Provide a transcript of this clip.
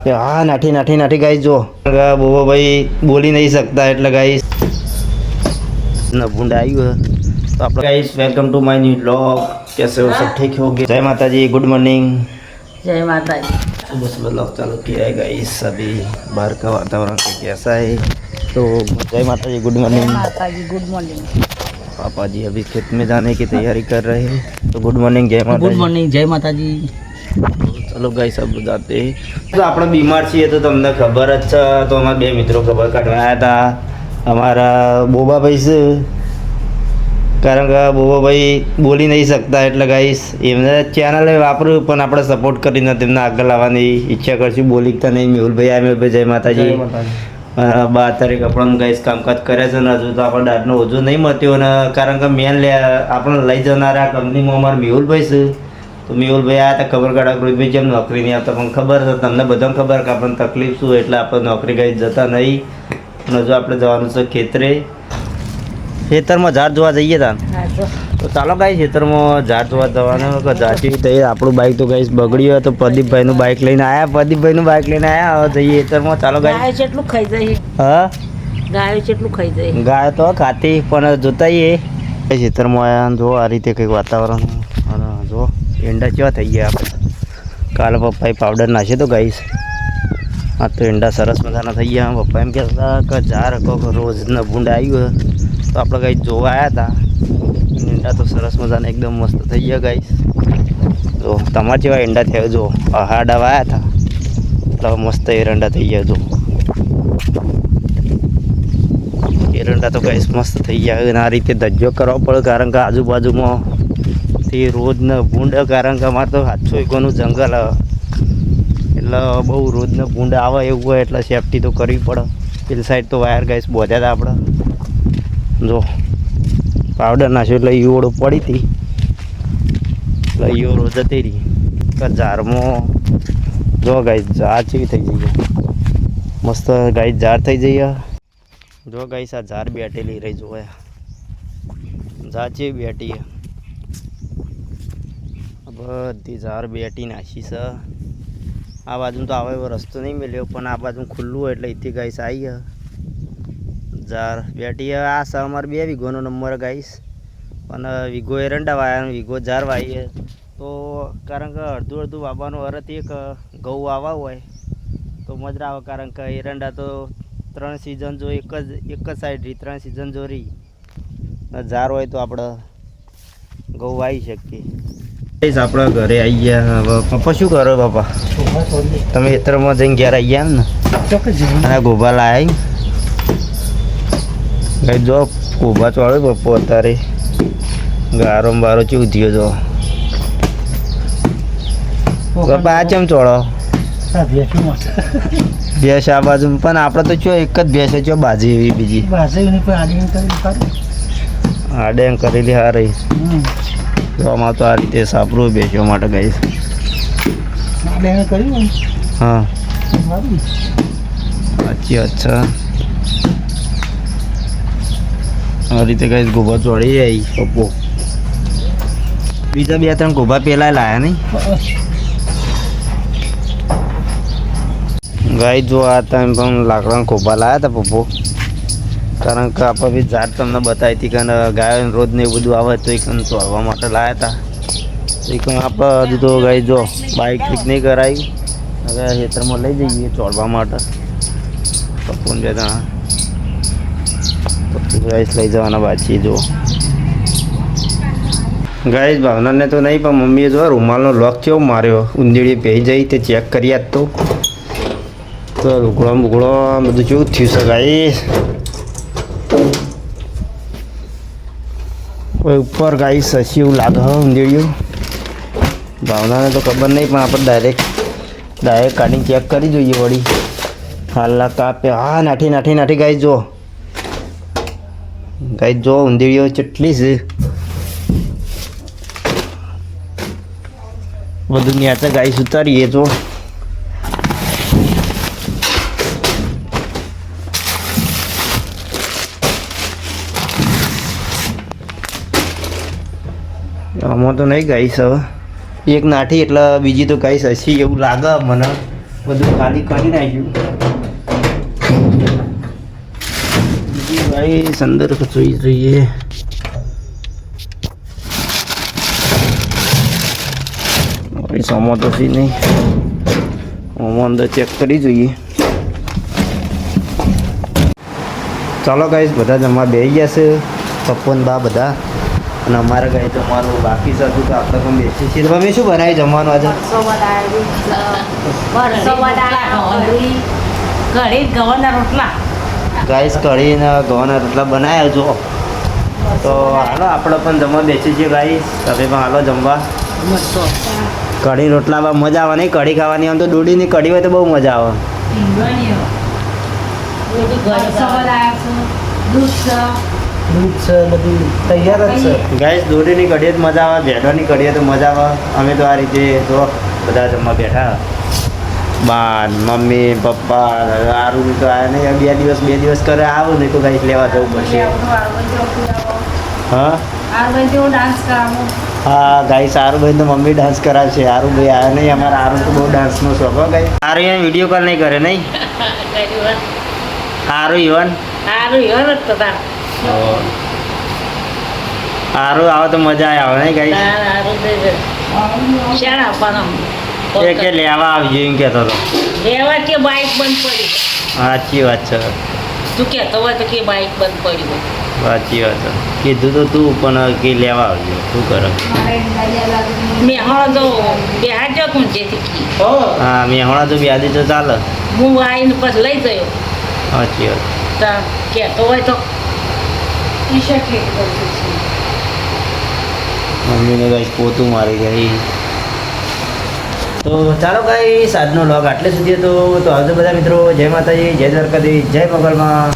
हाँ नाठी नाठी नाठी गाइस जो बोबो भाई बोली नहीं सकता એટલે ગાइस नबुंड आई है तो आप guys welcome to my new blog. कैसे हो सब ठीक हो गए? जय माता जी, गुड मॉर्निंग। जय माता जी। सुबह सुबह ब्लॉग चालू किया है गाइस। अभी बाहर का वातावरण कैसा है तो जय माता जी, गुड मॉर्निंग। माता जी गुड मॉर्निंग। पापा जी अभी खेत में जाने की तैयारी कर रहे हैं तो गुड मॉर्निंग, जय माता गुड मॉर्निंग, जय माता जी। चलो गाइस सब जाते तो આપણે બીમાર છીએ તો તમને ખબર જ છે। તો અમારા બે મિત્રો ખબર કાઢવા આવ્યા હતા અમારા બોબાભાઈ છે, કારણ કે બોબાભાઈ બોલી નહીં શકતા એટલે ગાઈસ એમને ચેનલ વાપર્યું પણ આપણે સપોર્ટ કરીને તેમને આગળ લાવવાની ઈચ્છા કરશું। બોલી શકતા નહીં મેહુલભાઈ આ મેહુલભાઈ જય માતાજી। 12 તારીખ આપણને ગાઈસ કામકાજ કરે છે ને હજુ તો આપણે દાઢનો ઓછો નહીં મળ્યો ને કારણ કે મેન આપણે લઈ જનારા કંપનીમાં અમારા મેહુલભાઈ છે तो मेहुल भाई आया था खबर काढ़ा भाई जब नौकरी नहीं आता पण खबर है तमने बधा खबर कि अपन तकलीफ शू एटले आप नौकरी गई जता नहीं जो आप जवान से खेतरे खेतर में झाड़ जोवा जाइए था तो चलो गाइस खेतर में झाड़ जोवा जवाना झाँची थी। आपणु बाइक तो गाइस बगड़ी है तो प्रदीप भाई नु बाइक लईने आया, प्रदीप भाई नु बाइक लईने आया हवे जईए खेतर में। चलो गाइस गाय चेटलू खाई जाए। हाँ गाय चेटलू खाई जाए। गाय तो खाती पण जोताईए खेतर में आया जो आ रीते कंईक वातावरण जो एंडा केवा थई गया આપણે કાલે પપ્પાએ પાવડર નાખ્યો તો ગાઈસ આ તો એંડા સરસ મજાના થઈ ગયા। પપ્પા એમ કહેતા કે ઝાર રોજના ભૂંડ આવ્યું તો આપણે ગાઈસ જોવા આવ્યા હતા એંડા તો સરસ મજાના એકદમ મસ્ત થઈ ગયા ગાઈસ। જો તમારા જેવા એંડા થયા જો હાડા આવ્યા હતા તો મસ્ત એરંડા થઈ ગયા। જો એરંડા તો ગાઈસ મસ્ત થઈ ગયા અને આ રીતે ધજ્જો કરવો પડે કારણ કે આજુબાજુમાં रोज न भूंड कारण के अमार तो 700 वीघाનું जंगल એટલે બહુ રોજ ન ભૂંડ આવે એવું હોય એટલે સેફટી તો કરવી પડે। પેલી સાઈડ તો વાયર ગાઈસ બોધ્યા હતા આપણે જો પાવડર નાખ્યો એટલે ઈવડો પડી હતી એટલે ઈવડો જતી રહી તો ઝાડમાં જો ગાઈસ ઝાડ ચેવી થઈ જઈએ મસ્ત ગાઈસ ઝાડ થઈ જઈએ। જો ગાઈસ આ ઝાડ બેઠેલી રહી જોયા ઝાડ ચેવી બેઠી बधी झार बेटी नाखी से आ बाजू तो आवे रस्तो नहीं मिलो पण आ बाजू खुल्लू एटले इत्ती गाइस आई है झार बेटी है। आ स अमार 2 वीघोनो नंबर गाइस पण वीघो एरंडा वाया वीघो झार वाई है तो कारण के अर्धु अर्धु वाबानो अर्थ एक घઉં वावा होय तो मजा आवे कारण के एरंडा तो 3 सीजन जो एक ज साइड री 3 सीजन जो री झार होय तो आपणे घઉં वाई शकीए। अपना घरे आई गया पप्पा शू करो पापा तब खेतर में जैन घर आई गया ने गोबा लाया गई जो गोबा चढ़ो पप्पो अतारे गारो बारो चू थी जो पप्पा आ चम चढ़ो भैंस आ बाजू पण आपणे तो चो एक ज भैंस चो बाजी एवी बीजी आडेंग करेली हार रही आमार तो आ रीते सापरू बेचवा माटे गाइस। हाँ अच्छा आ रीते गाइस गोबा चढ़ी आई पप्पो बीजा 2-3 गोबा पेला लाया नहीं गाइस जो आता लाकड़ा गोबा लाया था पप्पो कारण के आप भी झाड़ तमने बताई थी कि गाय रोज ने बधु आवे तो एक चढ़वा माटे लाया था एक आप हजू तो गाय जो बाइक ठीक नहीं कराई अगर खेतर में लई जाइए चढ़वा माटे पप्पू ने 2 जना पप्पू गाइस लई जवाना बाची जो गाइस भावना ने तो नहीं पर मम्मी जो रूमाल नो लॉक केवो मार्यो उंदीड़ी पेई जाई ते चेक करिया तो लुगड़ा बुगड़ा बधु केवुं थयुं छे गाइस। ऊपर गाइस सची लागे उंदीड़ियों भावना ने तो खबर नहीं पण आप डायरेक्ट काढ़ी चेक करी जोईए वड़ी हाल कापे। हाँ नाठी नाठी नाठी गाइस जो उंदीड़ियों चेटली छे बधु न्याचे गाइस उतारीए जो आम तो नहीं गाइस हवे एक नाठी एटले बीजी तो गाइस हसी एवं लागे मने બધું ખાલી કરી નાખ્યું. બીજી ભાઈ અંદર જોઈ જોઈએ. સમો તો સી નહીં, હું અંદર ચેક કરી જોઈએ. ચાલો ગાઈસ, બધા જમવા બેસી ગયા છે, પપ્પન બા બધા. અને અમારે ગાઈ જમવાનું બાકી છે હજુ, તો આપણે પણ બેસી છીએ. મમ્મી શું બનાવી જમવાનું આજે? ઘડી ગવાના રોટલા. ગાઈસ કઢીને ઘઉંના રોટલા બનાવ્યા જો. તો હાલો આપણે પણ જમવા બેસી છીએ ગાઈસ, તમે પણ હાલો જમવા. કઢી રોટલામાં મજા આવે નહીં? કઢી ખાવાની આમ તો દૂધીની કઢી હોય તો બહુ મજા આવે. દૂધ છે બધું તૈયાર જ છે. ગાઈસ દૂધીની કઢી જ મજા આવે, ભેંડોની કઢી તો મજા આવે. અમે તો આ રીતે જો બધા જમવા બેઠા. બા મમ્મી પપ્પા આરું તો આવ્યા નહીં. બે દિવસ કરે આવું નહીં તો ગાઈસ લેવા જવું પડશે. હા હા ગાઈસ, આરુભાઈ તો મમ્મી ડાન્સ કરાવશે. આરુભાઈ આવ્યા નહીં, અમારા આરુ તો બહુ ડાન્સનો શોખ હો ગાઈસ. આરુ અહીંયા વિડીયો કોલ નહીં કરે નહીં? આરુ ઇવન આરુ આવે તો મજા આવે નહીં ગાઈસ? એ કે લેવા આવજો એમ કહેતો હતો. લેવા કે બાઈક બંધ પડી. સાચી વાત છે, તું કહેતો હોય તો કે બાઈક બંધ પડી હોય. સાચી વાત છે. કીધું તો તું પણ કે લેવા આવજો. શું કરે? મેહોણો તો બેહાડજો તું જેથી. હા મેહોણા તો વ્યાધી તો ચાલે. હું આવીને પછી લઈ ગયો. સાચી વાત. તો કહેતો હોય તો મમ્મીને ગાઈસ પોતું મારી ગઈ. તો ચાલો ગાઈસ, આજનો વ્લોગ આટલે સુધી હતો. તો આવજો બધા મિત્રો. જય માતાજી, જય દ્વારકાધીશ, જય મોગલમાં.